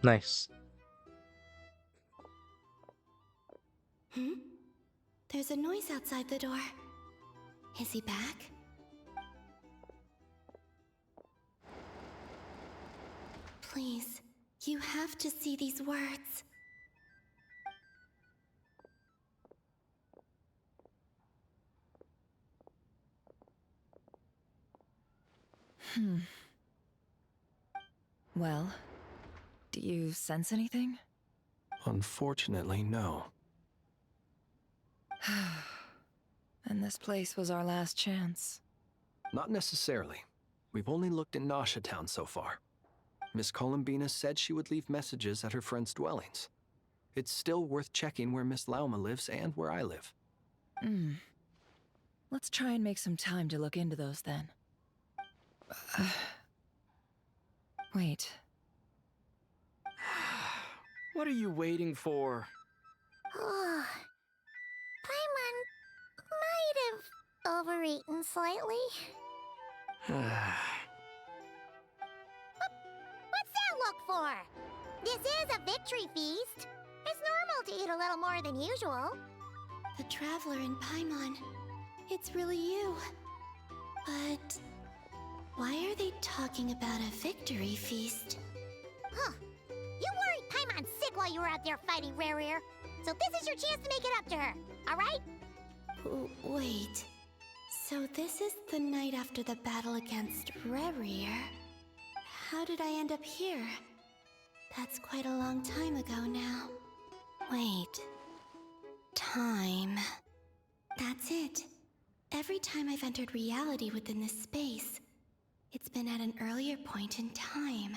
Nice. There's a noise outside the door. Is he back? Please, you have to see these words. Well, do you sense anything? Unfortunately, no. And this place was our last chance. Not necessarily. We've only looked in Nasha Town so far. Miss Columbina said she would leave messages at her friends' dwellings. It's still worth checking where Miss Lauma lives and where I live. Let's try and make some time to look into those then. Wait. What are you waiting for? Oh, Paimon might have overeaten slightly. What's that look for? This is a victory feast. It's normal to eat a little more than usual. The Traveler and Paimon. It's really you. But why are they talking about a victory feast? Huh. You worried Paimon's while you were out there fighting Rare. So this is your chance to make it up to her, alright? Wait. So this is the night after the battle against Rare. How did I end up here? That's quite a long time ago now. Wait. Time. That's it. Every time I've entered reality within this space, it's been at an earlier point in time.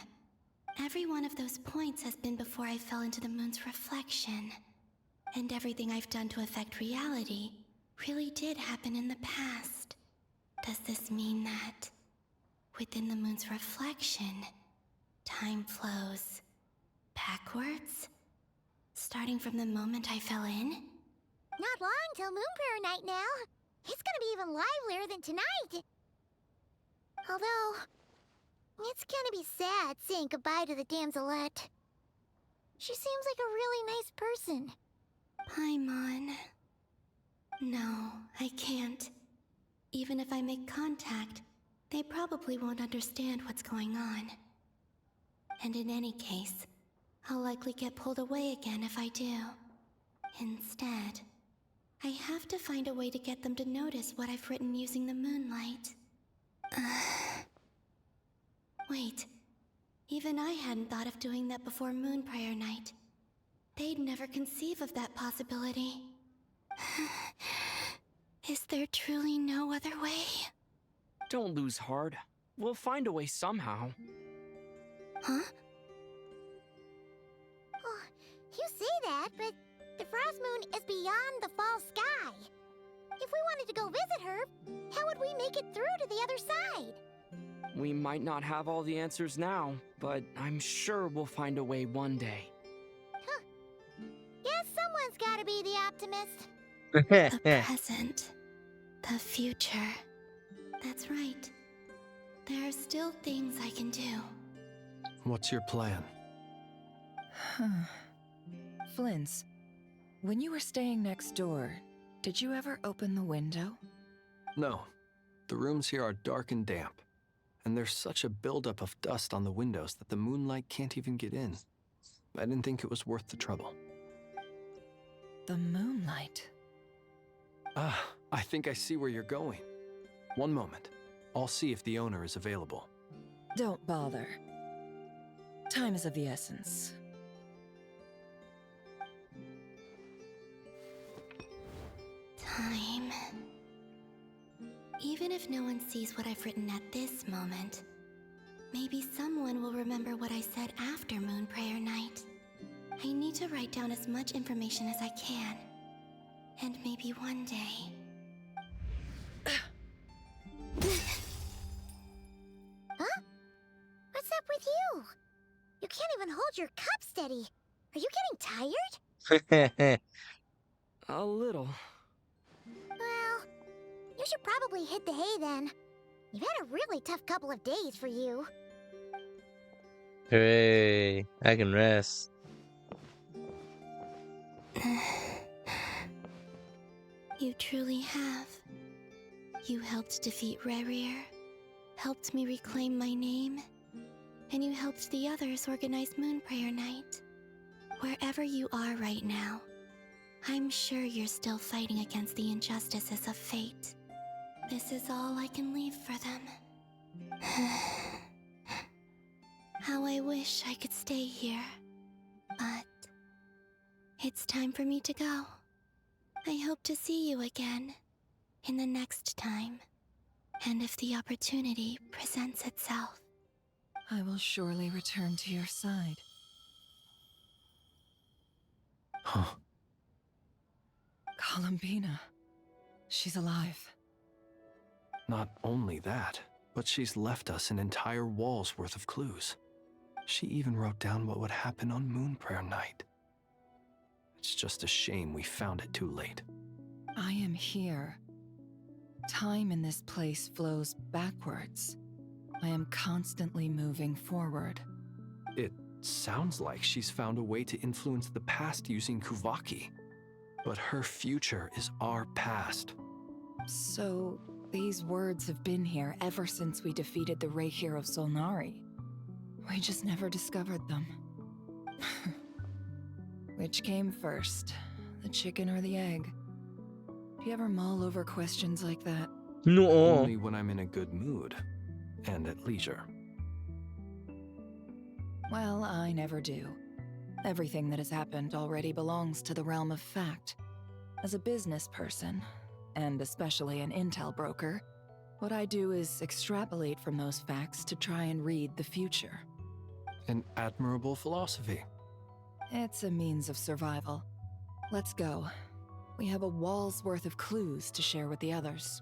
Every one of those points has been before I fell into the moon's reflection. And everything I've done to affect reality really did happen in the past. Does this mean that within the moon's reflection, time flows backwards? Starting from the moment I fell in? Not long till Moon Prayer Night now. It's gonna be even livelier than tonight. Although, it's gonna be sad saying goodbye to the damselette. She seems like a really nice person. Paimon. No, I can't. Even if I make contact, they probably won't understand what's going on. And in any case, I'll likely get pulled away again if I do. Instead, I have to find a way to get them to notice what I've written using the moonlight. Wait, even I hadn't thought of doing that before Moon Prayer Night. They'd never conceive of that possibility. Is there truly no other way? Don't lose heart. We'll find a way somehow. Huh? Oh, you say that, but the Frost Moon is beyond the fall sky. If we wanted to go visit her, how would we make it through to the other side? We might not have all the answers now, but I'm sure we'll find a way one day. Huh. Guess someone's gotta be the optimist. The present. The future. That's right. There are still things I can do. What's your plan? Flint's, when you were staying next door, did you ever open the window? No. The rooms here are dark and damp, and there's such a buildup of dust on the windows that the moonlight can't even get in. I didn't think it was worth the trouble. The moonlight? Ah, I think I see where you're going. One moment. I'll see if the owner is available. Don't bother. Time is of the essence. Time. Even if no one sees what I've written at this moment, maybe someone will remember what I said after Moon Prayer Night. I need to write down as much information as I can. And maybe one day... Huh? What's up with you? You can't even hold your cup steady. Are you getting tired? A little. Well, you should probably hit the hay then. You've had a really tough couple of days for you. Hooray, I can rest. You truly have. You helped defeat Rerir, helped me reclaim my name, and you helped the others organize Moon Prayer Night. Wherever you are right now, I'm sure you're still fighting against the injustices of fate. This is all I can leave for them. How I wish I could stay here. But it's time for me to go. I hope to see you again in the next time. And if the opportunity presents itself. I will surely return to your side. Huh. Columbina. She's alive. Not only that, but she's left us an entire wall's worth of clues. She even wrote down what would happen on Moon Prayer Night. It's just a shame we found it too late. I am here. Time in this place flows backwards. I am constantly moving forward. It sounds like she's found a way to influence the past using Kuvaki. But her future is our past. So, these words have been here ever since we defeated the Reikir of Solnari. We just never discovered them. Which came first, the chicken or the egg? Do you ever mull over questions like that? No. Only when I'm in a good mood and at leisure. Well, I never do. Everything that has happened already belongs to the realm of fact. As a business person, and especially an intel broker, what I do is extrapolate from those facts to try and read the future. An admirable philosophy. It's a means of survival. Let's go. We have a wall's worth of clues to share with the others.